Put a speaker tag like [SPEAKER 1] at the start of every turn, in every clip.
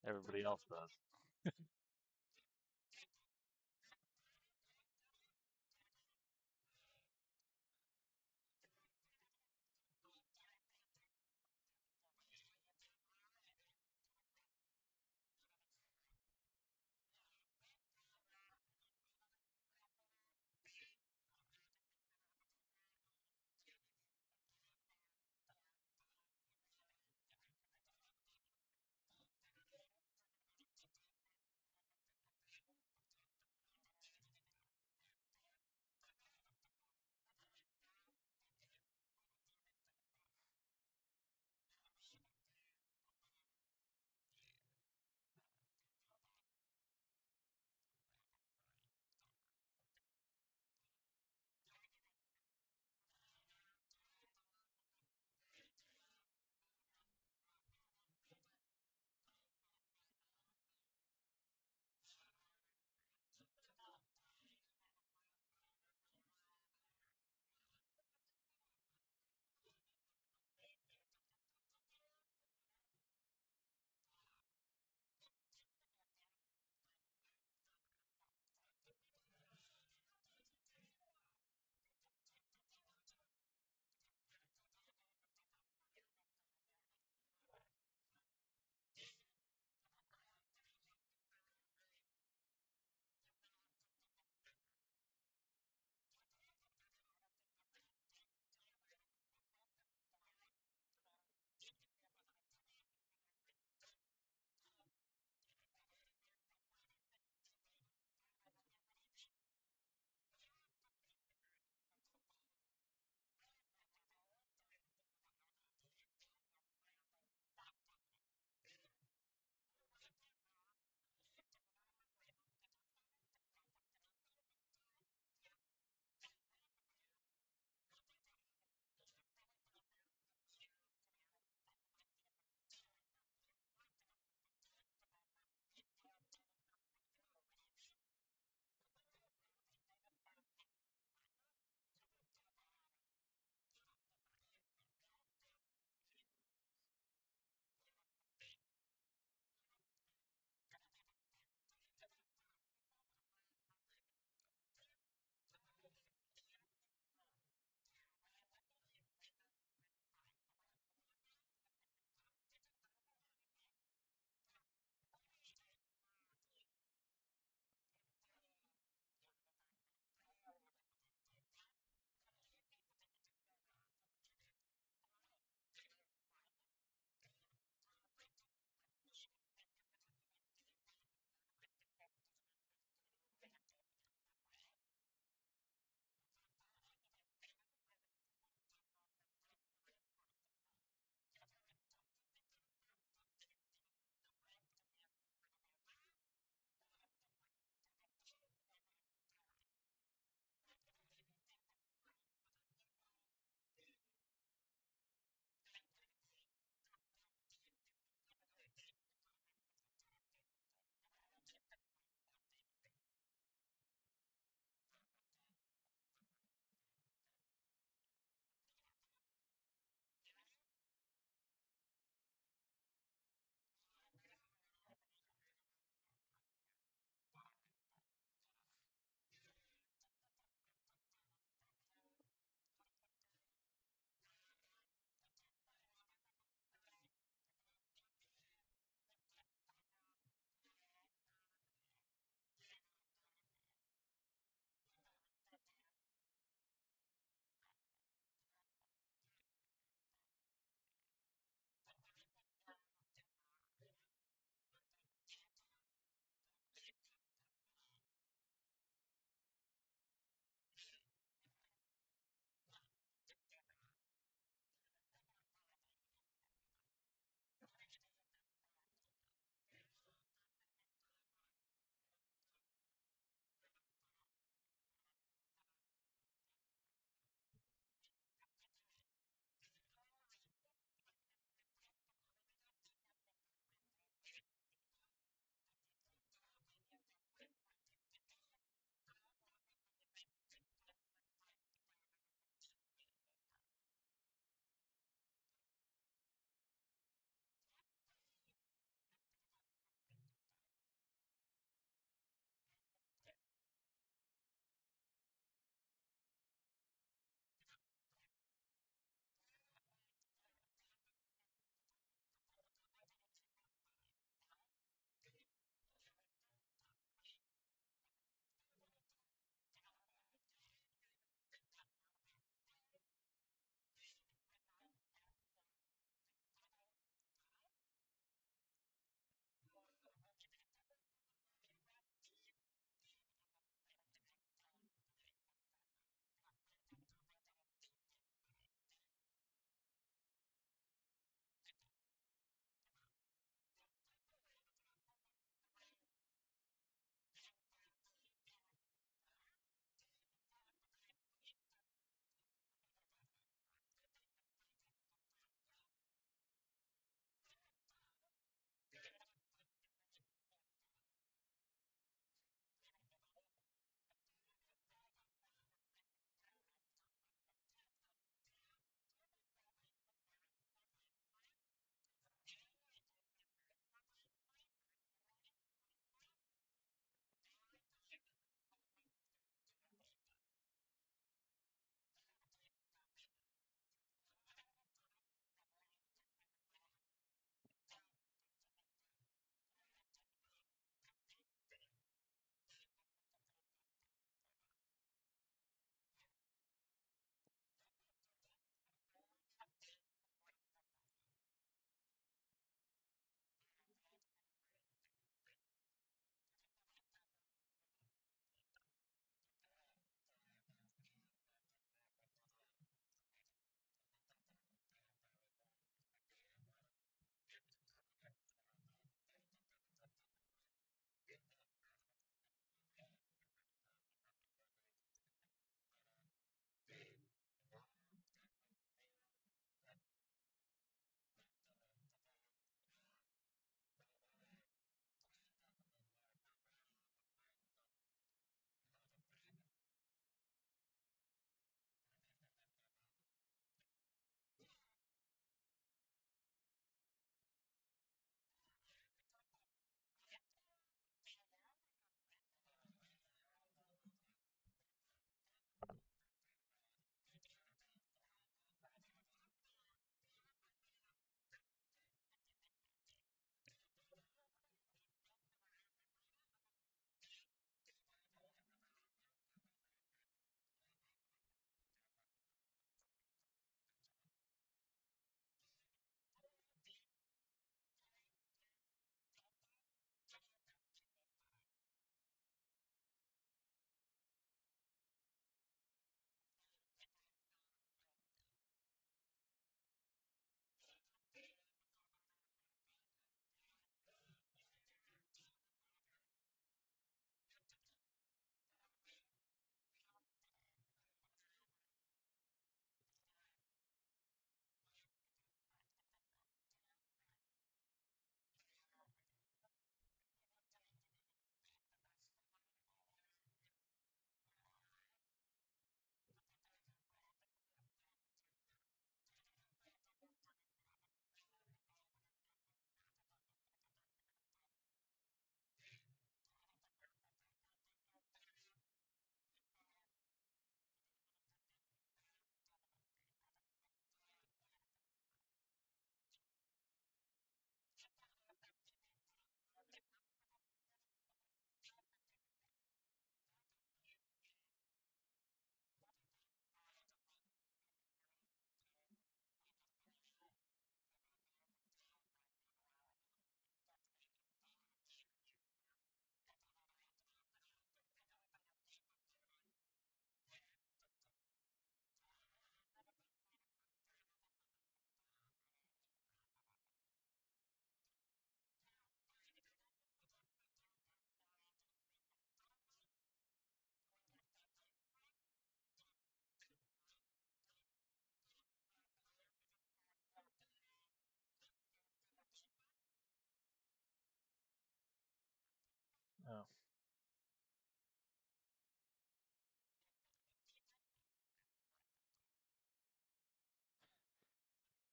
[SPEAKER 1] Everybody else does.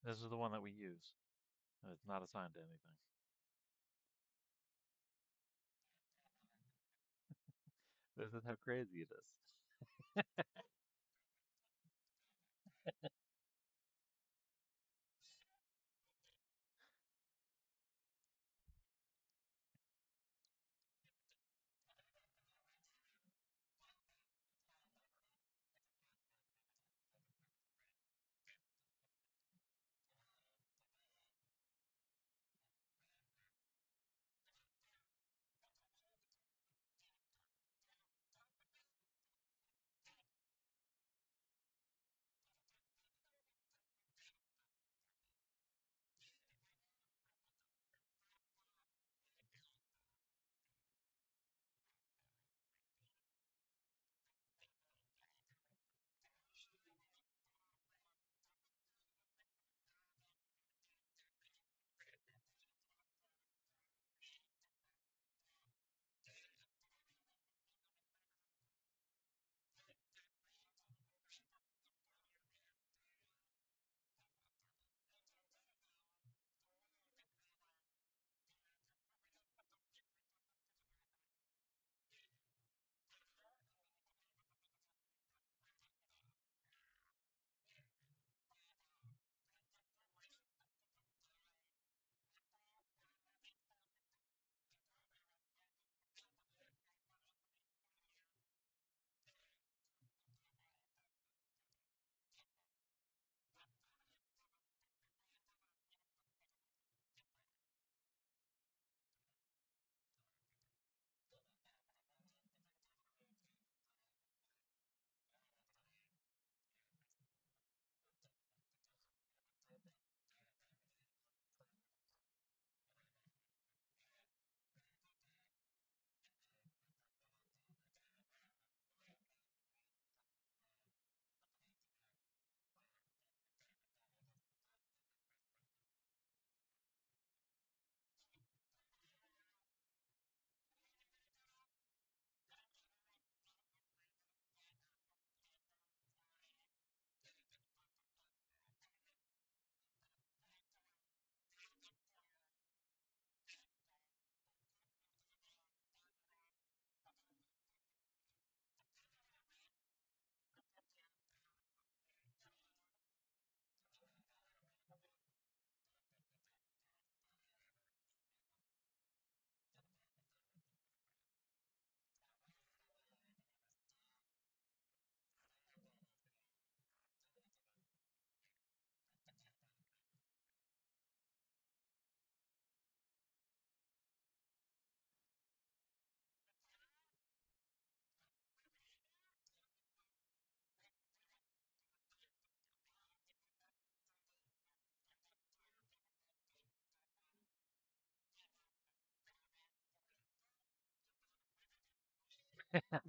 [SPEAKER 1] This is the one that we use. It's not assigned to anything. This is how crazy it is.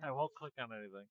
[SPEAKER 1] I won't click on anything.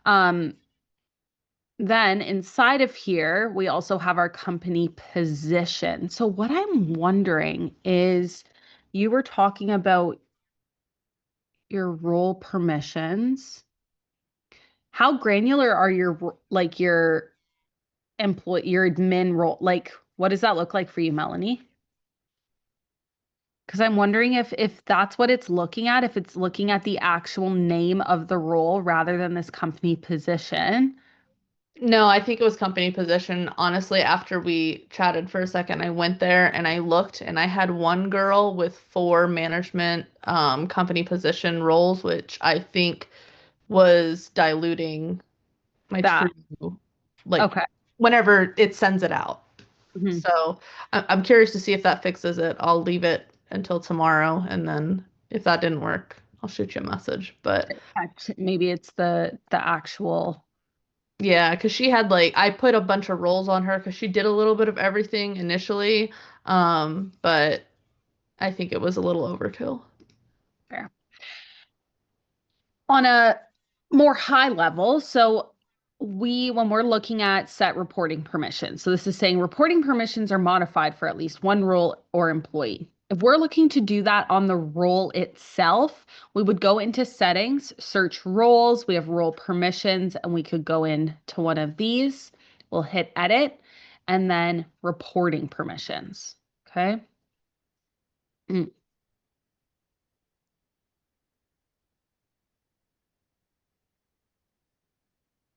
[SPEAKER 2] Um, then inside of here, we also have our company position. So what I'm wondering is you were talking about your role permissions. How granular are your employee, your admin role? Like, what does that look like for you, Melanie? Because I'm wondering if that's what it's looking at, if it's looking at the actual name of the role rather than this company position.
[SPEAKER 3] No, I think it was company position. Honestly, after we chatted for a second, I went there and I looked and I had one girl with four management company position roles, which I think was diluting my true,
[SPEAKER 2] That.
[SPEAKER 3] like
[SPEAKER 2] Okay.
[SPEAKER 3] whenever it sends it out.
[SPEAKER 2] Mhm.
[SPEAKER 3] So I'm curious to see if that fixes it. I'll leave it until tomorrow, and then if that didn't work, I'll shoot you a message. But
[SPEAKER 2] Maybe it's the actual.
[SPEAKER 3] yeah, because she had like I put a bunch of roles on her because she did a little bit of everything initially, but I think it was a little overkill.
[SPEAKER 2] Fair. On a more high level, so when we're looking at set reporting permissions, so this is saying reporting permissions are modified for at least one role or employee. If we're looking to do that on the role itself, we would go into settings, search roles, we have role permissions, and we could go into one of these. We'll hit edit and then reporting permissions. Okay. Mm,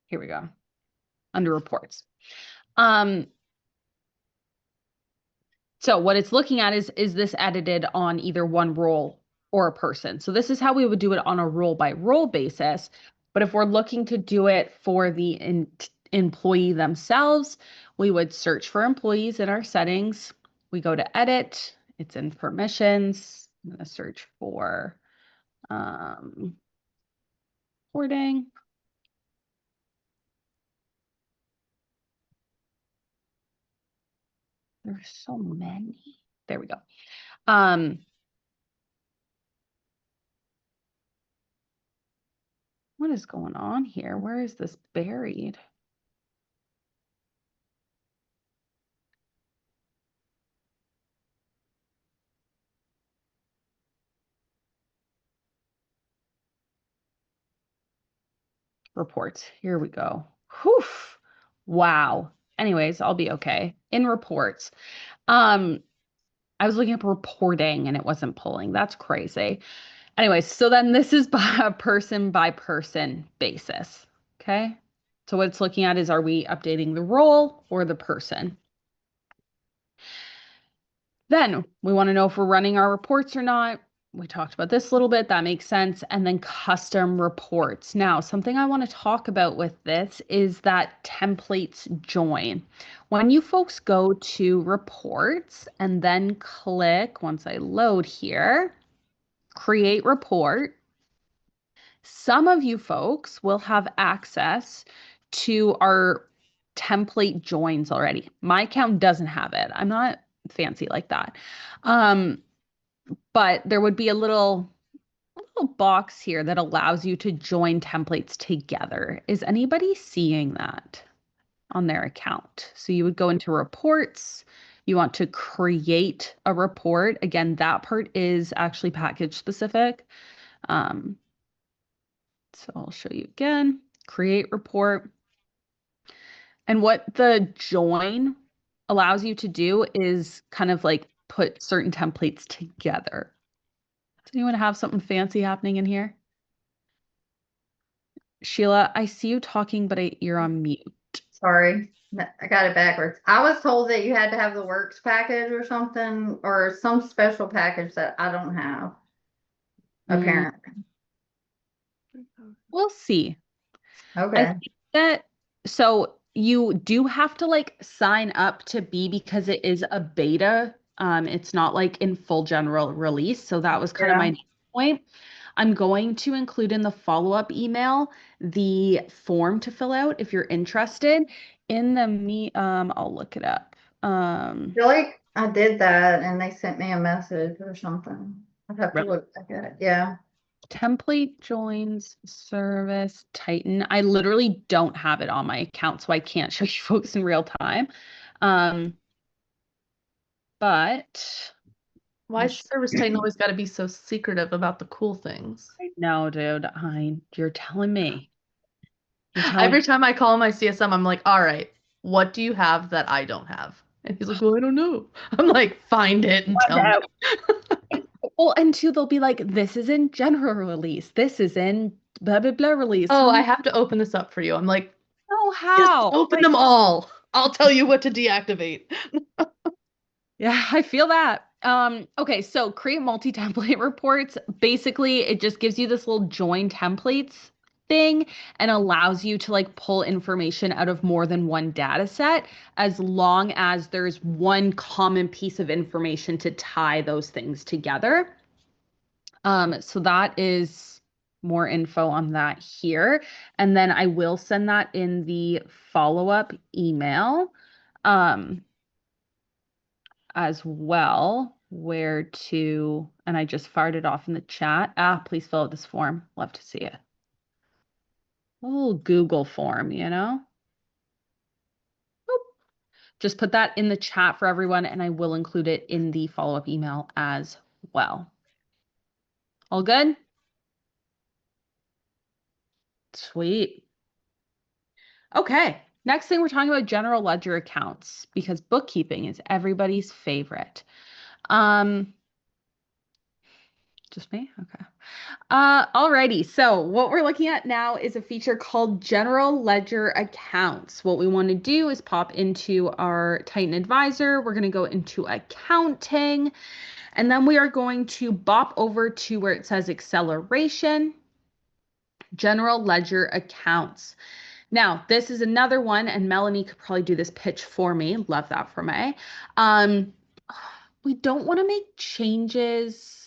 [SPEAKER 2] here we go. Under reports. Um, So what it's looking at is this edited on either one role or a person? So this is how we would do it on a role by role basis. But if we're looking to do it for the employee themselves, we would search for employees in our settings. We go to edit, it's in permissions. I'm going to search for um, reporting. There's so many. There we go. Um, what is going on here? Where is this buried? Reports. Here we go. Whew. Wow. Anyways, I'll be okay. In reports. Um, I was looking up reporting and it wasn't pulling. That's crazy. Anyways, so then this is by person basis. Okay. So what it's looking at is, are we updating the role or the person? Then we want to know if we're running our reports or not. We talked about this a little bit. That makes sense. And then custom reports. Now, something I want to talk about with this is that templates join. When you folks go to reports and then click, once I load here, create report, some of you folks will have access to our template joins already. My account doesn't have it. I'm not fancy like that. Um, but there would be a little box here that allows you to join templates together. Is anybody seeing that on their account? So you would go into reports. You want to create a report. Again, that part is actually package specific. Um, so I'll show you again. Create report. And what the join allows you to do is kind of like put certain templates together. Does anyone have something fancy happening in here? Sheila, I see you talking, but you're on mute.
[SPEAKER 4] Sorry, I got it backwards. I was told that you had to have the works package or something, or some special package that I don't have,
[SPEAKER 2] Mm,
[SPEAKER 4] apparently.
[SPEAKER 2] we'll see. I
[SPEAKER 4] Okay.
[SPEAKER 2] think that so you do have to like sign up to be, because it is a beta. It's not like in full general release. So that was kind of my
[SPEAKER 4] Yeah.
[SPEAKER 2] next point. I'm going to include in the follow-up email the form to fill out if you're interested. In the I'll look it up.
[SPEAKER 4] I feel like I did that and they sent me a message or something. I'd have to look back at it. Yeah.
[SPEAKER 2] template joins service Titan. I literally don't have it on my account, so I can't show you folks in real time. But
[SPEAKER 3] Why is Service Titan always got to be so secretive about the cool things?
[SPEAKER 2] I know, dude. You're telling me. You're telling
[SPEAKER 3] Every time I call my CSM, I'm like, all right, what do you have that I don't have? And he's like, well, I don't know. I'm like, find it and tell me.
[SPEAKER 2] Well, and two, they'll be like, this is in general release. This is in blah, blah, blah release.
[SPEAKER 3] Oh,
[SPEAKER 2] I'm
[SPEAKER 3] I
[SPEAKER 2] like,
[SPEAKER 3] have to open this up for you. I'm like,
[SPEAKER 2] oh,
[SPEAKER 3] just
[SPEAKER 2] how?
[SPEAKER 3] open
[SPEAKER 2] Like,
[SPEAKER 3] them all. I'll tell you what to deactivate.
[SPEAKER 2] yeah, I feel that. Okay, so create multi-template reports. Basically, it just gives you this little join templates thing and allows you to like pull information out of more than one data set as long as there's one common piece of information to tie those things together. So that is more info on that here. And then I will send that in the follow-up email. As well, where to, and I just fired it off in the chat. Please fill out this form. Love to see it. A little Google form, you know? Boop. Just put that in the chat for everyone, and I will include it in the follow-up email as well. All good? Sweet. Okay, next thing we're talking about general ledger accounts because bookkeeping is everybody's favorite. Just me? Okay. Alrighty, so what we're looking at now is a feature called General Ledger Accounts. What we want to do is pop into our Titan Advisor. We're going to go into Accounting, and then we are going to bop over to where it says Acceleration, General Ledger Accounts. Now, this is another one, and Melanie could probably do this pitch for me. Love that for me. We don't want to make changes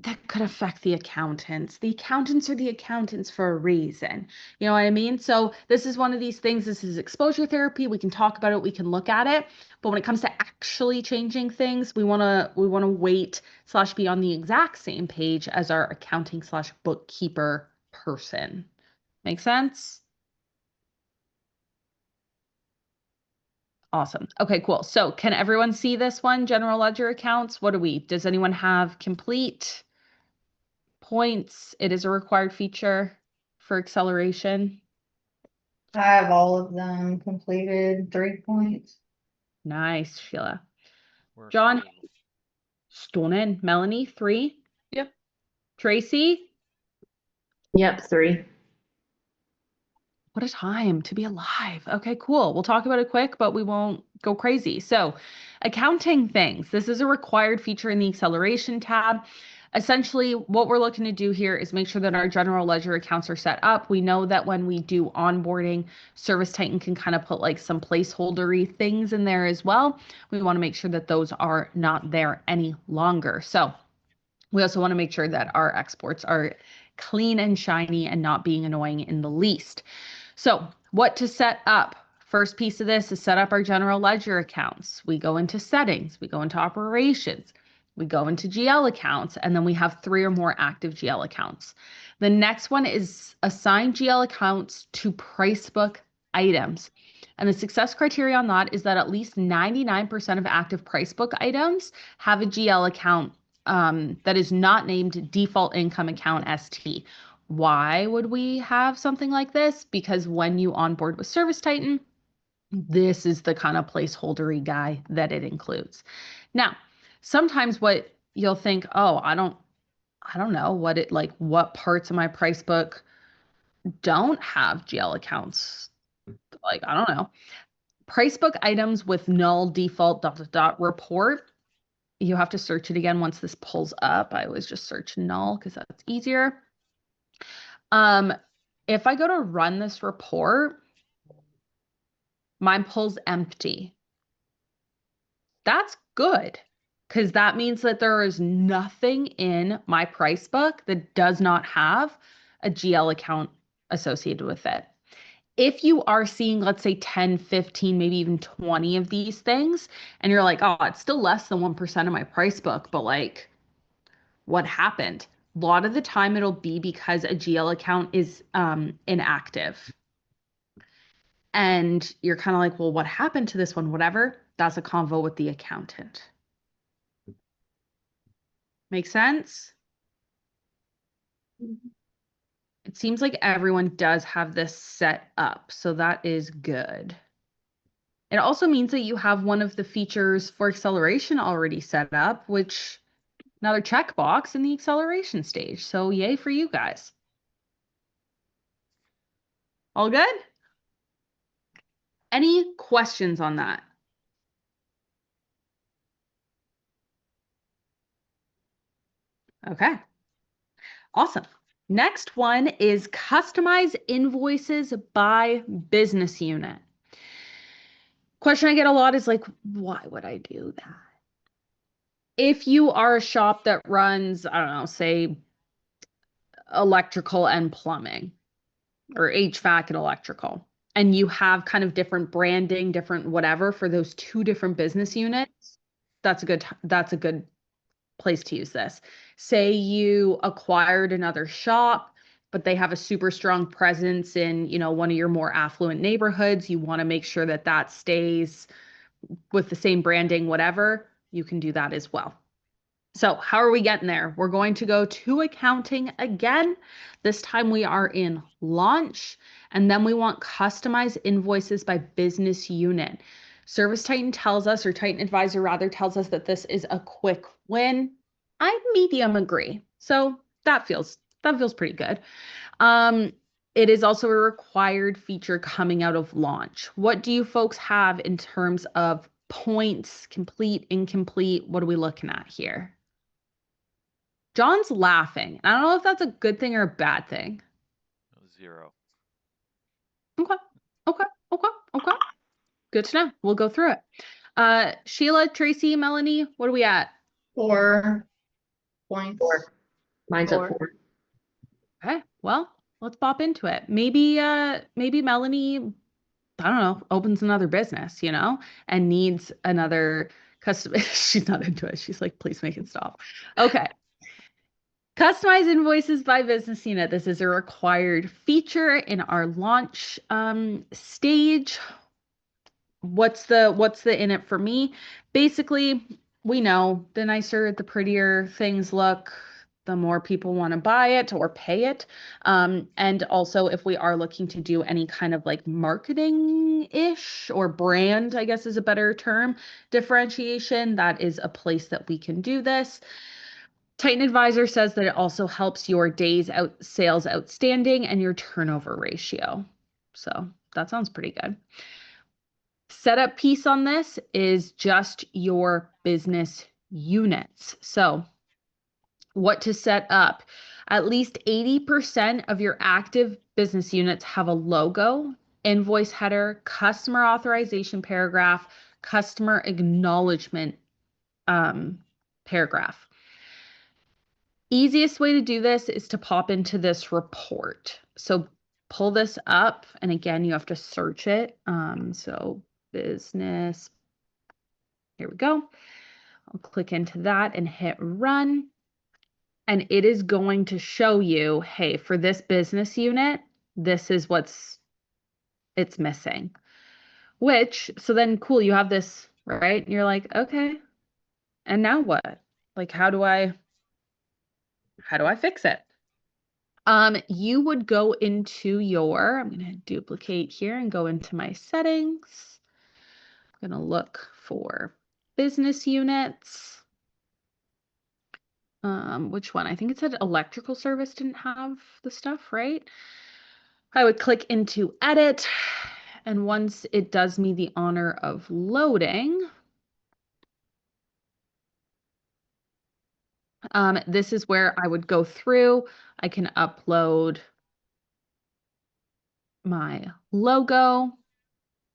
[SPEAKER 2] that could affect the accountants. The accountants are the accountants for a reason. You know what I mean? So this is one of these things. This is exposure therapy. We can talk about it. We can look at it. But when it comes to actually changing things, we want to wait / be on the exact same page as our accounting / bookkeeper person. Make sense? Awesome. Okay, cool. So can everyone see this one? General ledger accounts. Does anyone have complete points? It is a required feature for acceleration.
[SPEAKER 4] I have all of them completed, 3 points.
[SPEAKER 2] Nice, Sheila.
[SPEAKER 1] We're
[SPEAKER 2] John,
[SPEAKER 1] three.
[SPEAKER 2] stunning. Melanie, 3.
[SPEAKER 3] Yep.
[SPEAKER 2] Tracy,
[SPEAKER 5] Yep, 3.
[SPEAKER 2] what a time to be alive. Okay, cool. We'll talk about it quick, but we won't go crazy. So, accounting things. This is a required feature in the acceleration tab. Essentially, what we're looking to do here is make sure that our general ledger accounts are set up. We know that when we do onboarding, Service Titan can kind of put like some placeholdery things in there as well. We want to make sure that those are not there any longer. So, we also want to make sure that our exports are clean and shiny and not being annoying in the least. So what to set up? First piece of this is set up our general ledger accounts. We go into settings, we go into operations, we go into GL accounts, and then we have 3 or more active GL accounts. The next one is assign GL accounts to Pricebook items. And the success criteria on that is that at least 99% of active Pricebook items have a GL account that is not named default income account ST. Why would we have something like this? Because when you onboard with Service Titan, this is the kind of placeholdery guy that it includes. Now, sometimes what you'll think, oh, I don't know what parts of my price book don't have GL accounts. Like, I don't know. Price book items with null default ... report. You have to search it again once this pulls up. I always just search null because that's easier. If I go to run this report, mine pulls empty. That's good because that means that there is nothing in my price book that does not have a GL account associated with it. If you are seeing, let's say 10, 15, maybe even 20 of these things, and you're like, oh, it's still less than 1% of my price book, but like, what happened? lot of the time it'll be because a GL account is inactive. And you're kind of like, well, what happened to this one? Whatever. That's a convo with the accountant. Make sense? It seems like everyone does have this set up, so that is good. It also means that you have one of the features for acceleration already set up, which another checkbox in the acceleration stage. So yay for you guys. All good? Any questions on that? Okay. Awesome. Next one is customize invoices by business unit. Question I get a lot is like, why would I do that? If you are a shop that runs, I don't know, say electrical and plumbing or HVAC and electrical, and you have kind of different branding, different whatever for those two different business units, that's a good place to use this. Say you acquired another shop, but they have a super strong presence in, one of your more affluent neighborhoods. You want to make sure that that stays with the same branding, whatever, you can do that as well. So how are we getting there? We're going to go to accounting again. This time we are in launch, and then we want customized invoices by business unit. Service Titan tells us, or Titan Advisor rather, tells us that this is a quick win. I medium agree. So that feels pretty good. It is also a required feature coming out of launch. What do you folks have in terms of points, complete, incomplete? What are we looking at here? John's laughing. I don't know if that's a good thing or a bad thing.
[SPEAKER 1] 0.
[SPEAKER 2] Okay. Good to know. We'll go through it. Sheila, Tracy, Melanie, what are we at?
[SPEAKER 4] 4 points.
[SPEAKER 5] 4. Mine's at
[SPEAKER 3] 4.
[SPEAKER 5] 4.
[SPEAKER 2] Okay, well, let's pop into it. Maybe Melanie, I don't know, opens another business, and needs another customer. She's not into it. She's like, please make it stop. Okay. Customize invoices by business unit. This is a required feature in our launch stage. What's the in it for me? Basically, we know the nicer, the prettier things look, the more people want to buy it or pay it. And also, if we are looking to do any kind of like marketing-ish or brand, I guess is a better term, differentiation, that is a place that we can do this. Titan Advisor says that it also helps your days out sales outstanding and your turnover ratio. So that sounds pretty good. Setup piece on this is just your business units. So what to set up? At least 80% of your active business units have a logo, invoice header, customer authorization paragraph, customer acknowledgement paragraph. Easiest way to do this is to pop into this report. So pull this up, and again, you have to search it. So business, here we go. I'll click into that and hit run. And it is going to show you, hey, for this business unit, this is it's missing. So then cool, you have this, right? And you're like, okay, and now what? Like, how do I fix it? You would go into I'm going to duplicate here and go into my settings. I'm going to look for business units. Which one? I think it said electrical service didn't have the stuff, right? I would click into edit, and once it does me the honor of loading, this is where I would go through. I can upload my logo.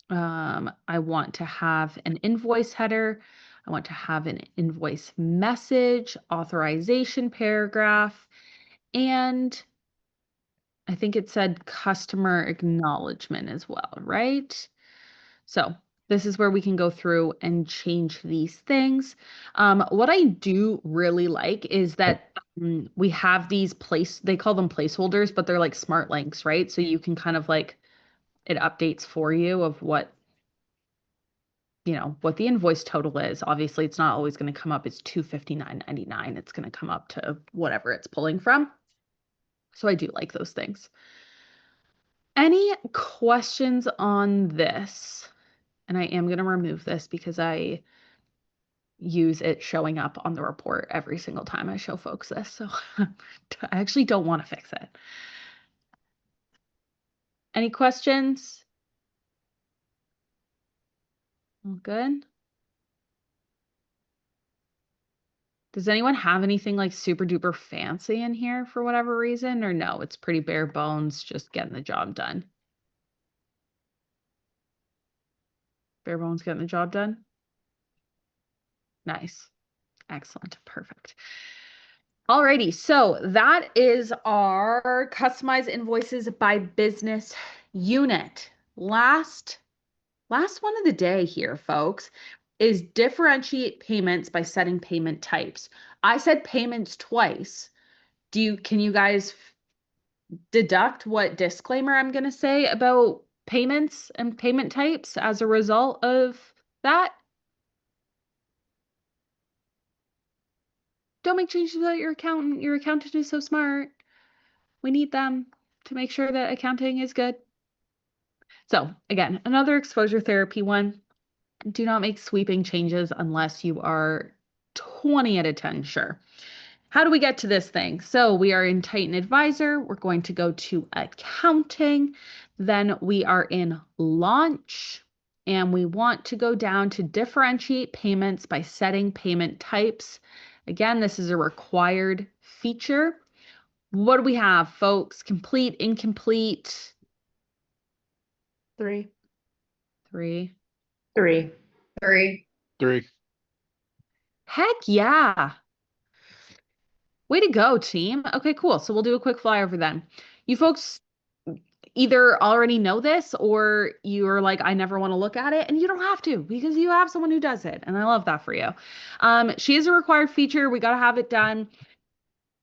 [SPEAKER 2] I want to have an invoice header. I want to have an invoice message, authorization paragraph, and I think it said customer acknowledgement as well, right? So This is where we can go through and change these things. What I do really like is that we have these they call them placeholders, but they're like smart links, right? So you can kind of like, it updates for you of what, you know, what the invoice total is. Obviously, it's not always going to come up as $259.99. It's going to come up to whatever it's pulling from. So I do like those things. Any questions on this? And I am going to remove this because I use it showing up on the report every single time I show folks this. So I actually don't want to fix it. Any questions? All good. Does anyone have anything like super duper fancy in here for whatever reason? Or no, it's pretty bare bones, just getting the job done. Bare bones getting the job done. Nice. Excellent. Perfect. Alrighty, so that is our customized invoices by business unit. Last one of the day here, folks, is differentiate payments by setting payment types. I said payments twice. Can you guys deduct what disclaimer I'm going to say about payments and payment types as a result of that? Don't make changes without your accountant. Your accountant is so smart. We need them to make sure that accounting is good. So again, another exposure therapy one. Do not make sweeping changes unless you are 20 out of 10 sure. How do we get to this thing? So we are in Titan Advisor. We're going to go to accounting. Then we are in launch. And we want to go down to differentiate payments by setting payment types. Again, this is a required feature. What do we have, folks? Complete, incomplete?
[SPEAKER 3] 3.
[SPEAKER 2] 3.
[SPEAKER 5] 3.
[SPEAKER 4] 3.
[SPEAKER 1] 3.
[SPEAKER 2] Heck yeah. Way to go, team. Okay, cool. So we'll do a quick flyover then. You folks either already know this or you're like, I never want to look at it, and you don't have to because you have someone who does it. And I love that for you. She is a required feature. We got to have it done.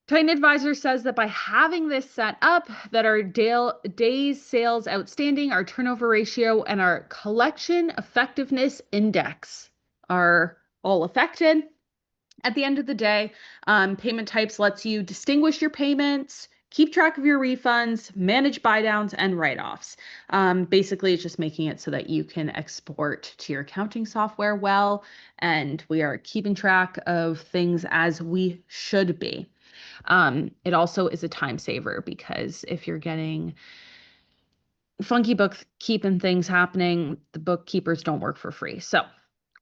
[SPEAKER 2] Titan Advisor says that by having this set up, that our days sales outstanding, our turnover ratio, and our collection effectiveness index are all affected. At the end of the day, payment types lets you distinguish your payments, keep track of your refunds, manage buy downs and write-offs. Basically, it's just making it so that you can export to your accounting software well, and we are keeping track of things as we should be. It also is a time saver because if you're getting funky bookkeeping things happening, the bookkeepers don't work for free. So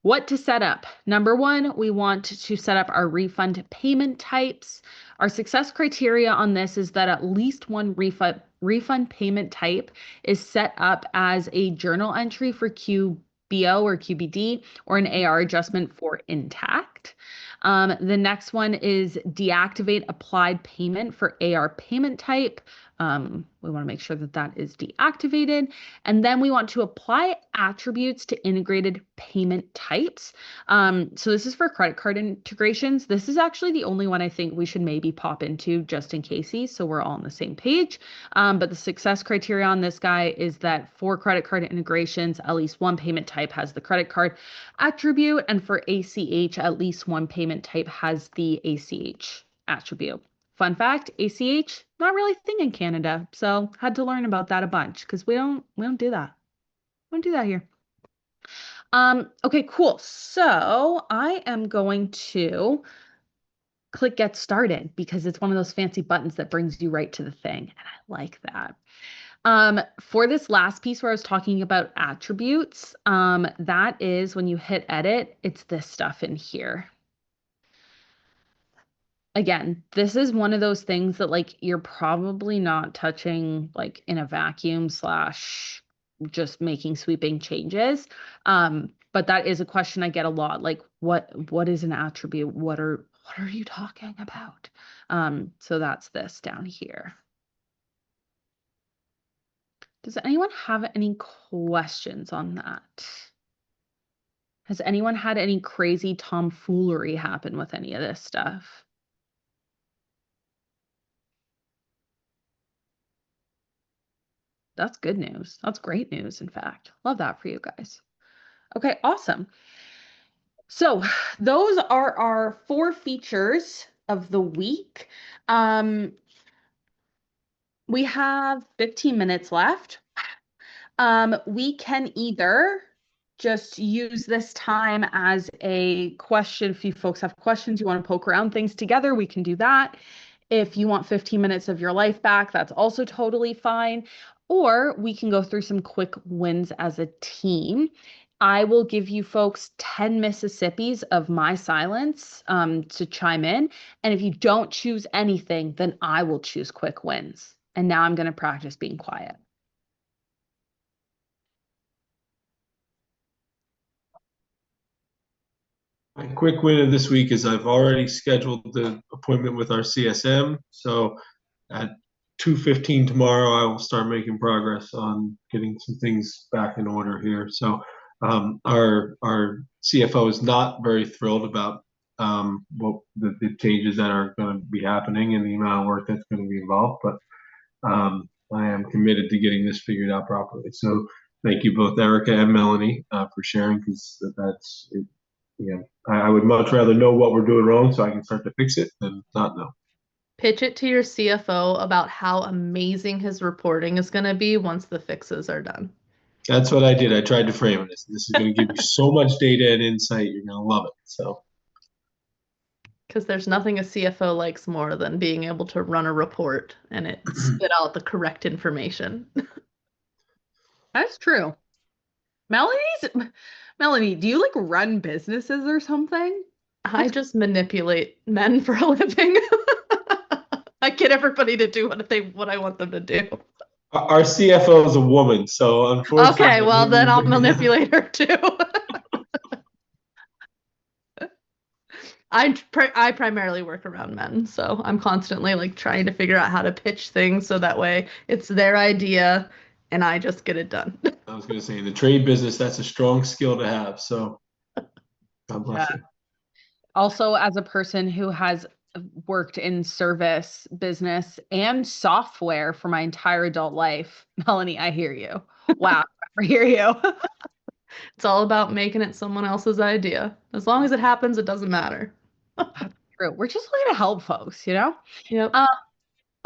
[SPEAKER 2] what to set up? Number one, we want to set up our refund payment types. Our success criteria on this is that at least one refund payment type is set up as a journal entry for QBO or QBD or an AR adjustment for intact. The next one is deactivate applied payment for AR payment type. We want to make sure that that is deactivated. And then we want to apply attributes to integrated payment types. So this is for credit card integrations. This is actually the only one I think we should maybe pop into just in case, so we're all on the same page. But the success criteria on this guy is that for credit card integrations, at least one payment type has the credit card attribute, and for ACH, at least one payment type has the ACH attribute. Fun fact, ACH, not really a thing in Canada, so had to learn about that a bunch because we don't do that. We don't do that here. Okay, cool. So I am going to click get started because it's one of those fancy buttons that brings you right to the thing, and I like that. For this last piece where I was talking about attributes, that is when you hit edit, it's this stuff in here. Again, this is one of those things that like you're probably not touching like in a vacuum / just making sweeping changes. But that is a question I get a lot. Like what is an attribute? What are you talking about? So that's this down here. Does anyone have any questions on that? Has anyone had any crazy tomfoolery happen with any of this stuff? That's good news. That's great news, in fact. Love that for you guys. Okay, awesome. So those are our 4 features of the week. We have 15 minutes left. We can either just use this time as a question. If you folks have questions, you want to poke around things together, we can do that. If you want 15 minutes of your life back, that's also totally fine. Or we can go through some quick wins as a team. I will give you folks 10 Mississippis of my silence to chime in. And if you don't choose anything, then I will choose quick wins. And now I'm going to practice being quiet.
[SPEAKER 6] My quick win of this week is I've already scheduled the appointment with our CSM. So at 2:15 tomorrow, I will start making progress on getting some things back in order here. So our CFO is not very thrilled about what the changes that are going to be happening and the amount of work that's going to be involved. But I am committed to getting this figured out properly. So thank you both, Erica and Melanie, for sharing, because that's it. Yeah, I would much rather know what we're doing wrong so I can start to fix it than not know.
[SPEAKER 3] Pitch it to your CFO about how amazing his reporting is going to be once the fixes are done.
[SPEAKER 6] That's what I did. I tried to frame it. This is going to give you so much data and insight. You're going to love it. So,
[SPEAKER 3] because there's nothing a CFO likes more than being able to run a report and it spit out the correct information.
[SPEAKER 2] That's true. Melanie, do you like run businesses or something?
[SPEAKER 3] I just manipulate men for a living. I get everybody to do what I want them to do.
[SPEAKER 6] our CFO is a woman, so unfortunately.
[SPEAKER 3] Okay, well then I'll manipulate her too. I primarily work around men, so I'm constantly like trying to figure out how to pitch things so that way it's their idea and I just get it done.
[SPEAKER 6] I was going to say, in the trade business, that's a strong skill to have. So, God bless you.
[SPEAKER 2] Also, as a person who has worked in service business and software for my entire adult life, Melanie, I hear you. Wow, I hear you.
[SPEAKER 3] It's all about making it someone else's idea. As long as it happens, it doesn't matter.
[SPEAKER 2] True. We're just looking to help folks, you know?
[SPEAKER 3] Yep.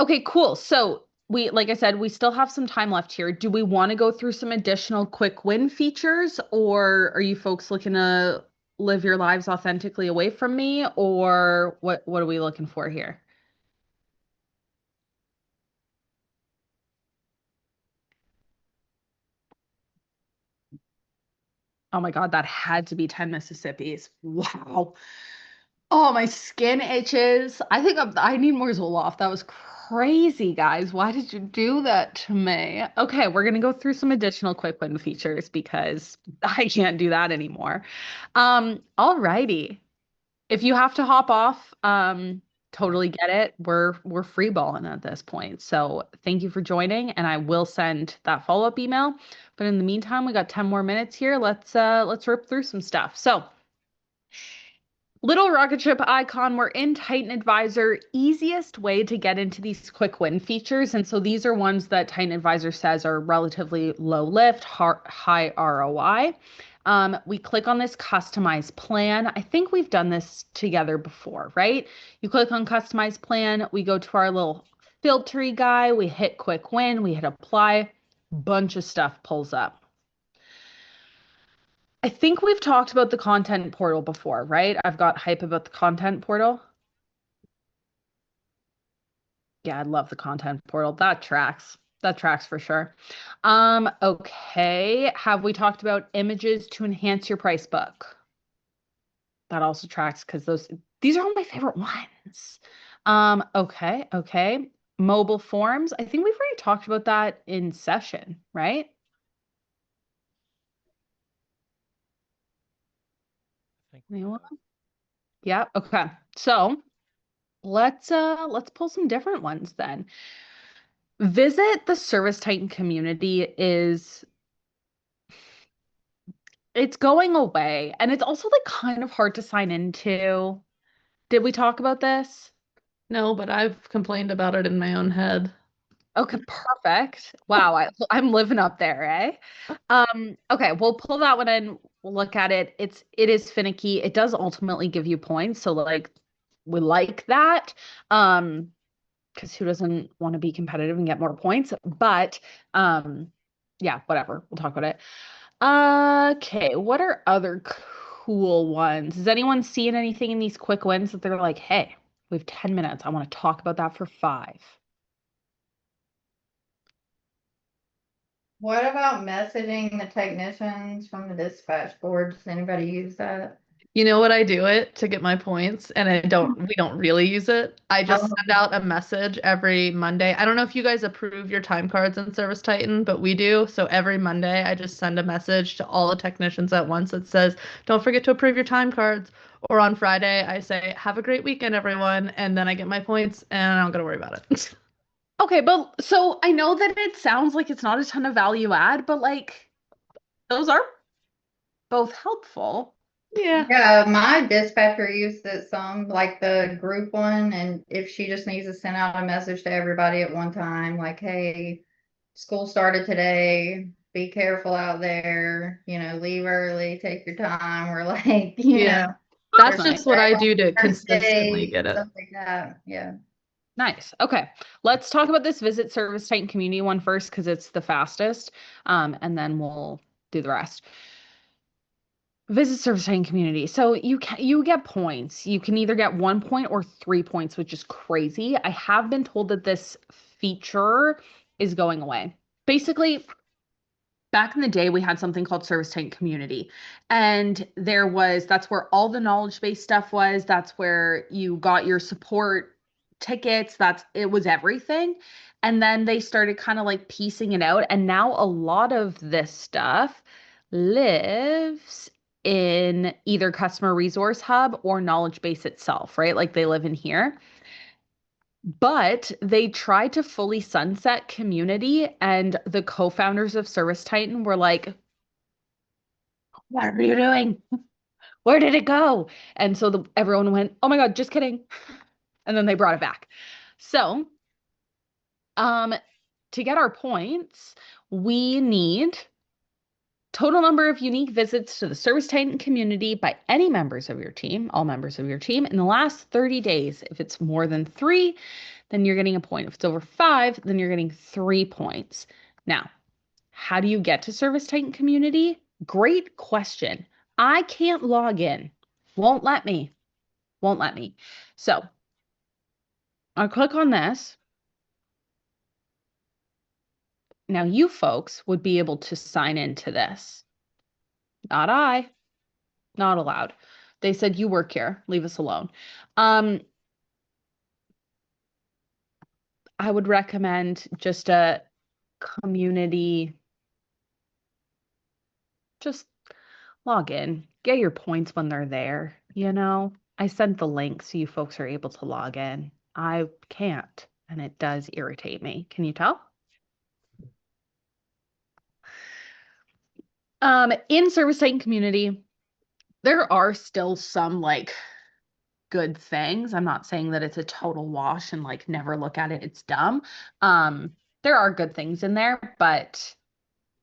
[SPEAKER 2] Okay, cool. So like I said, we still have some time left here. Do we want to go through some additional quick win features, or are you folks looking to live your lives authentically away from me, or what are we looking for here? Oh my God, that had to be 10 Mississippis. Wow. Oh, my skin itches. I think I need more Zoloft. That was crazy, guys. Why did you do that to me? Okay, we're gonna go through some additional quick win features because I can't do that anymore. Alrighty. If you have to hop off, totally get it. We're free balling at this point. So thank you for joining, and I will send that follow-up email. But in the meantime, we got 10 more minutes here. Let's rip through some stuff. So little rocket ship icon, we're in Titan Advisor, easiest way to get into these quick win features. And so these are ones that Titan Advisor says are relatively low lift, high ROI. We click on this customize plan. I think we've done this together before, right? You click on customize plan, we go to our little filtery guy, we hit quick win, we hit apply, bunch of stuff pulls up. I think we've talked about the content portal before, right? I've got hype about the content portal. Yeah, I love the content portal. That tracks. That tracks for sure. Okay. Have we talked about images to enhance your price book? That also tracks because these are all my favorite ones. Okay. Mobile forms. I think we've already talked about that in session, right? Anyone? Yeah, okay. So let's pull some different ones then. Visit the Service Titan community is It's going away, and it's also like kind of hard to sign into. Did we talk about this?
[SPEAKER 3] No, but I've complained about it in my own head.
[SPEAKER 2] Okay, perfect. Wow, I'm living up there, eh? Okay, we'll pull that one in. We'll look at it. It is finicky. It does ultimately give you points, so like we like that. Because who doesn't want to be competitive and get more points? But yeah, whatever. We'll talk about it. Okay, what are other cool ones? Is anyone seeing anything in these quick wins that they're like, hey, we have 10 minutes. I want to talk about that for 5.
[SPEAKER 4] What about messaging the technicians from the dispatch board? Does anybody use that?
[SPEAKER 3] You know what I do it to get my points, and we don't really use it. I just
[SPEAKER 4] Oh.
[SPEAKER 3] send out a message every Monday. I don't know if you guys approve your time cards in Service Titan, but we do. So every Monday, I just send a message to all the technicians at once that says, "Don't forget to approve your time cards." Or on Friday, I say, "Have a great weekend, everyone," and then I get my points, and I don't gotta worry about it.
[SPEAKER 2] Okay, but so I know that it sounds like it's not a ton of value add, but like those are both helpful.
[SPEAKER 3] Yeah.
[SPEAKER 4] Yeah, my dispatcher used it some, like the group one, and if she just needs to send out a message to everybody at one time, like, hey, school started today, be careful out there, leave early, take your time. We're like,
[SPEAKER 3] Yeah. That's
[SPEAKER 2] That's nice.
[SPEAKER 3] just what I do to
[SPEAKER 4] first
[SPEAKER 3] consistently
[SPEAKER 4] day,
[SPEAKER 3] get it.
[SPEAKER 4] stuff like that. Yeah.
[SPEAKER 2] Nice. Okay. Let's talk about this Visit Service Titan Community one first because it's the fastest. And then we'll do the rest. Visit Service Titan Community. So you get points. You can either get 1 point or 3 points, which is crazy. I have been told that this feature is going away. Basically, back in the day, we had something called Service Tank Community. And that's where all the knowledge base stuff was. That's where you got your support tickets. It was everything. And then they started kind of like piecing it out. And now a lot of this stuff lives in either Customer Resource Hub or Knowledge Base itself, right? Like they live in here. But they tried to fully sunset community, and the co-founders of Service Titan were like, what are you doing? Where did it go? And so everyone went, oh my God, just kidding. And then they brought it back. So, to get our points, we need total number of unique visits to the Service Titan community by any members of your team, all members of your team, in the last 30 days. If it's more than 3, then you're getting a point. If it's over 5, then you're getting 3 points. Now, how do you get to Service Titan community? Great question. I can't log in. Won't let me. Won't let me. So I'll click on this. Now you folks would be able to sign into this. Not I. Not allowed. They said, you work here. Leave us alone. I would recommend just a community. Just log in. Get your points when they're there. I sent the link so you folks are able to log in. I can't, and it does irritate me. Can you tell? In Service Titan community, there are still some like good things. I'm not saying that it's a total wash and like never look at it, it's dumb. There are good things in there, but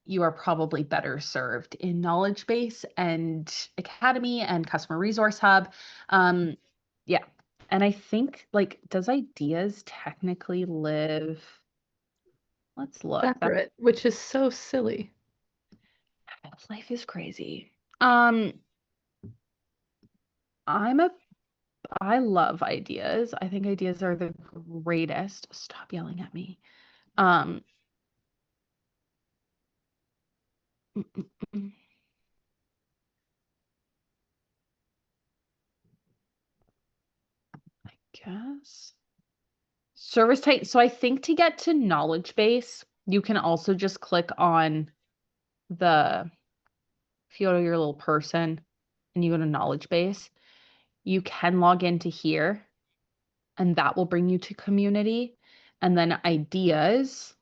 [SPEAKER 2] you are probably better served in Knowledge Base and Academy and Customer Resource Hub. Yeah. And I think like, does Ideas technically live? Let's look.
[SPEAKER 3] Separate, which is so silly.
[SPEAKER 2] Life is crazy. I love Ideas. I think Ideas are the greatest. Stop yelling at me. Mm, mm, mm. I guess. Service type. So I think to get to Knowledge Base, you can also just click on if you go to your little person and you go to Knowledge Base, you can log into here and that will bring you to community. And then ideas,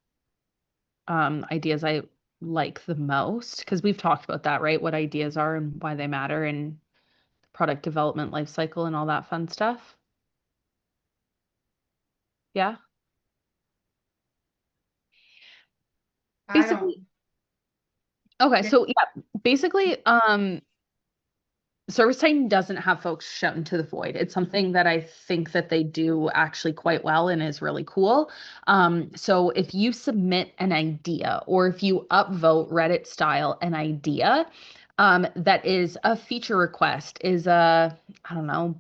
[SPEAKER 2] like the most? Because we've talked about that, right? What ideas are and why they matter and product development life cycle and all that fun stuff. Yeah.
[SPEAKER 4] I
[SPEAKER 2] Basically,
[SPEAKER 4] don't.
[SPEAKER 2] okay, so yeah, basically, Service Titan doesn't have folks shout into the void. It's something that I think that they do actually quite well and is really cool. So if you submit an idea or if you upvote Reddit style an idea, that is a feature request, is a, I don't know,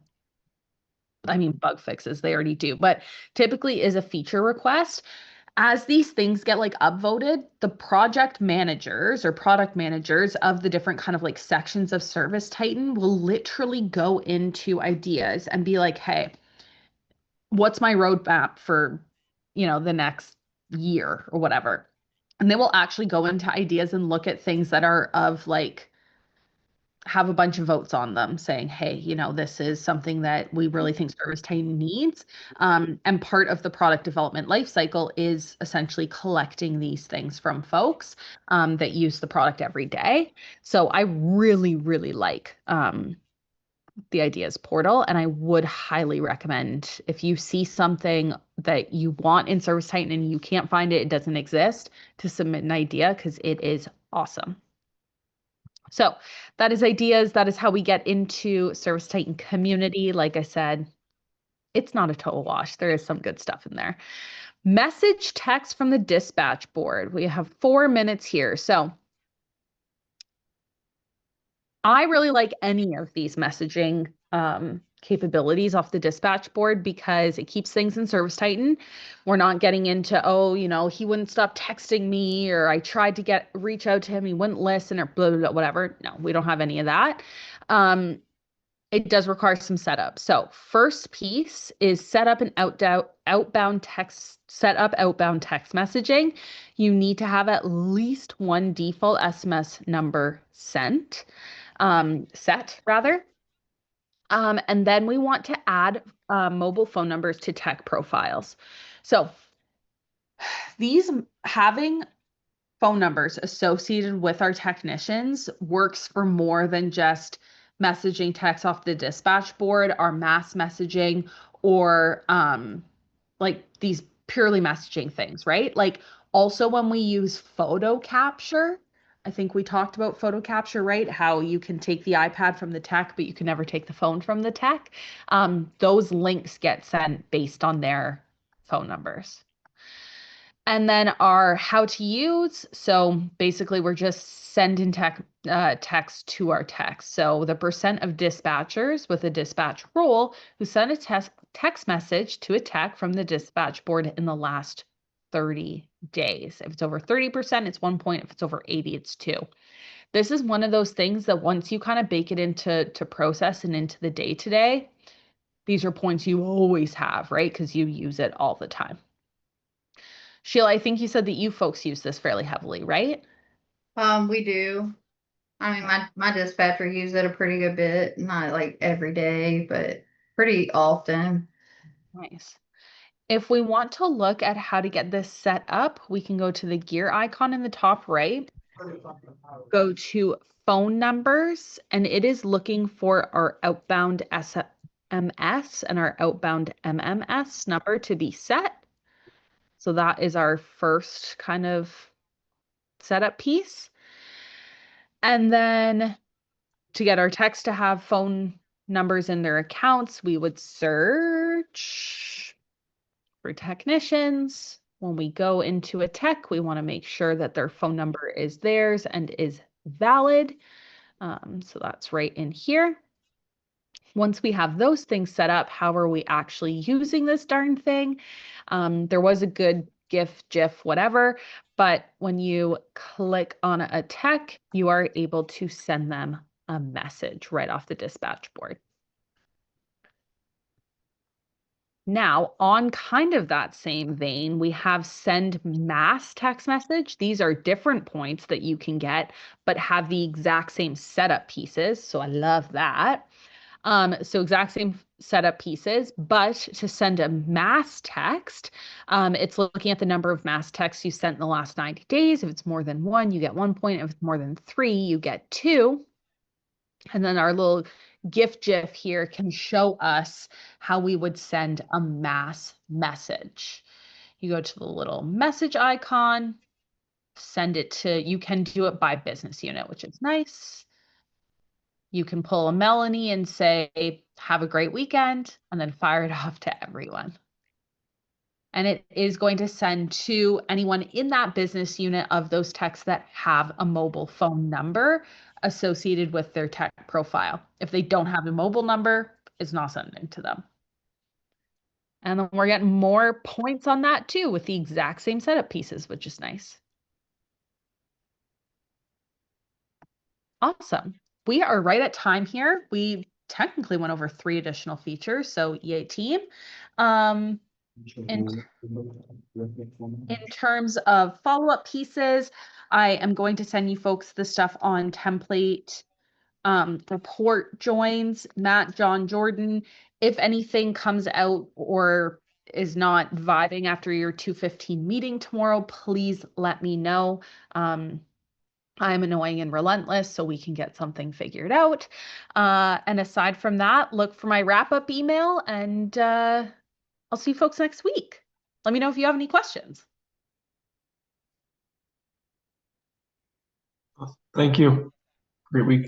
[SPEAKER 2] I mean, bug fixes, they already do, but typically is a feature request. As these things get like upvoted, the project managers or product managers of the different kind of like sections of Service Titan will literally go into ideas and be like, hey, what's my roadmap for, the next year or whatever? And they will actually go into ideas and look at things that are of like have a bunch of votes on them saying, hey, this is something that we really think Service Titan needs. And part of the product development lifecycle is essentially collecting these things from folks that use the product every day. So I really, really like the ideas portal. And I would highly recommend if you see something that you want in Service Titan and you can't find it, it doesn't exist, to submit an idea because it is awesome. So that is ideas. That is how we get into Service Titan community. Like I said, it's not a total wash. There is some good stuff in there. Message text from the dispatch board. We have 4 minutes here. So I really like any of these messaging capabilities off the dispatch board because it keeps things in Service Titan. We're not getting into, he wouldn't stop texting me, or I tried to reach out to him, he wouldn't listen, or blah, blah, blah, whatever. No, we don't have any of that. It does require some setup. So first piece is set up outbound text messaging. You need to have at least one default SMS number set rather. And then we want to add mobile phone numbers to tech profiles. So these having phone numbers associated with our technicians works for more than just messaging text off the dispatch board, our mass messaging, or like these purely messaging things, right? Like also when we use photo capture, I think we talked about photo capture, right? How you can take the iPad from the tech, but you can never take the phone from the tech. Those links get sent based on their phone numbers. And then our how to use. So basically we're just sending text to our text. So the percent of dispatchers with a dispatch role who sent a text message to a tech from the dispatch board in the last 30 days. If it's over 30%, it's 1 point. If it's over 80, it's 2. This is one of those things that once you kind of bake it into process and into the day-to-day, these are points you always have, right? Because you use it all the time. Sheila, I think you said that you folks use this fairly heavily, right?
[SPEAKER 4] We do. I mean, my dispatcher uses it a pretty good bit, not like every day, but pretty often.
[SPEAKER 2] Nice. If we want to look at how to get this set up, we can go to the gear icon in the top right, go to phone numbers, and it is looking for our outbound SMS and our outbound MMS number to be set. So that is our first kind of setup piece. And then to get our text to have phone numbers in their accounts, we would search for technicians. When we go into a tech, we want to make sure that their phone number is theirs and is valid. So that's right in here. Once we have those things set up, how are we actually using this darn thing? There was a good GIF, whatever, but when you click on a tech, you are able to send them a message right off the dispatch board. Now, on kind of that same vein, we have send mass text message. These are different points that you can get, but have the exact same setup pieces. So I love that. So exact same setup pieces, but to send a mass text, it's looking at the number of mass texts you sent in the last 90 days. If it's more than one, you get 1 point. If it's more than 3, you get 2. And then our little GIF here can show us how we would send a mass message. You go to the little message icon, send it to, you can do it by business unit, which is nice. You can pull a Melanie and say, have a great weekend, and then fire it off to everyone. And it is going to send to anyone in that business unit of those texts that have a mobile phone number associated with their tech profile. If they don't have a mobile number, it's not sending to them. And then we're getting more points on that too with the exact same setup pieces, which is nice. Awesome. We are right at time here. We technically went over 3 additional features, so yay team. In terms of follow-up pieces, I am going to send you folks the stuff on template report joins, Matt, John, Jordan. If anything comes out or is not vibing after your 2:15 meeting tomorrow, please let me know. I'm annoying and relentless, so we can get something figured out. And aside from that, look for my wrap-up email, and I'll see you folks next week. Let me know if you have any questions.
[SPEAKER 6] Thank you. Great week.